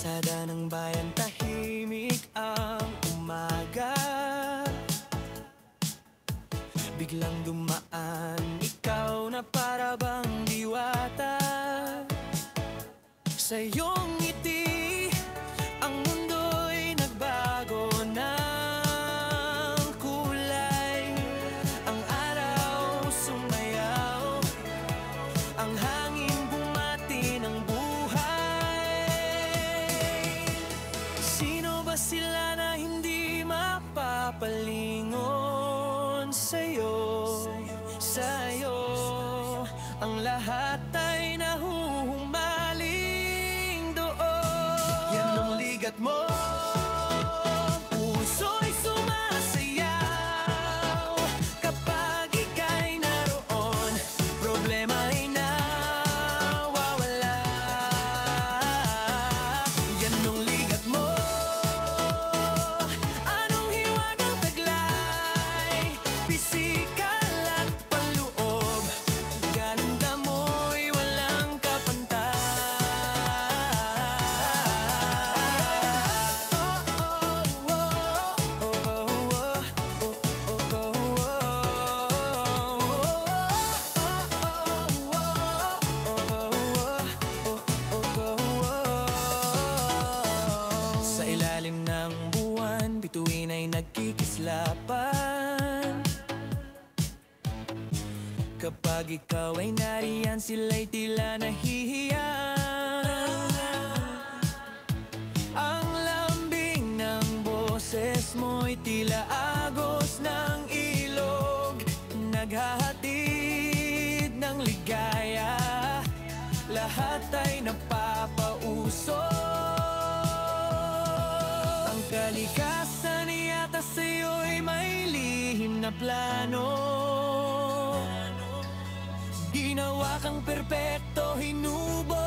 kalsada ng bayan, tahimik ang umaga. Biglang dumaan ikaw na para bang diwata. Sa iyong ngiti, ang mundo'y nagbago ng kulay. Ang araw sumayaw, ang hangin bumati ng buhay. Sino ba sila na hindi mapapalingon sa'yo? Sa'yo ang lahat ay nahuhumaling doon. Yan ang ligat mo, puso'y sumasayaw kapag ika'y naroon. Problema'y nawawala. Yan ang ligat mo, anong hiwagang taglay, pisikal at panloob, ganda mo'y walang kapantay. Sa ilalim ng buwan, bituin ay nagkikislapan. Kapag ikaw ay nariyan, sila'y tila nahihiya. Ang lambing ng boses mo'y tila agos ng ilog, naghahatid ng ligaya, lahat ay napapausok. Ang kalikasan yata sa'yo'y may lihim na plano. Ginawa kang perpekto, hinubog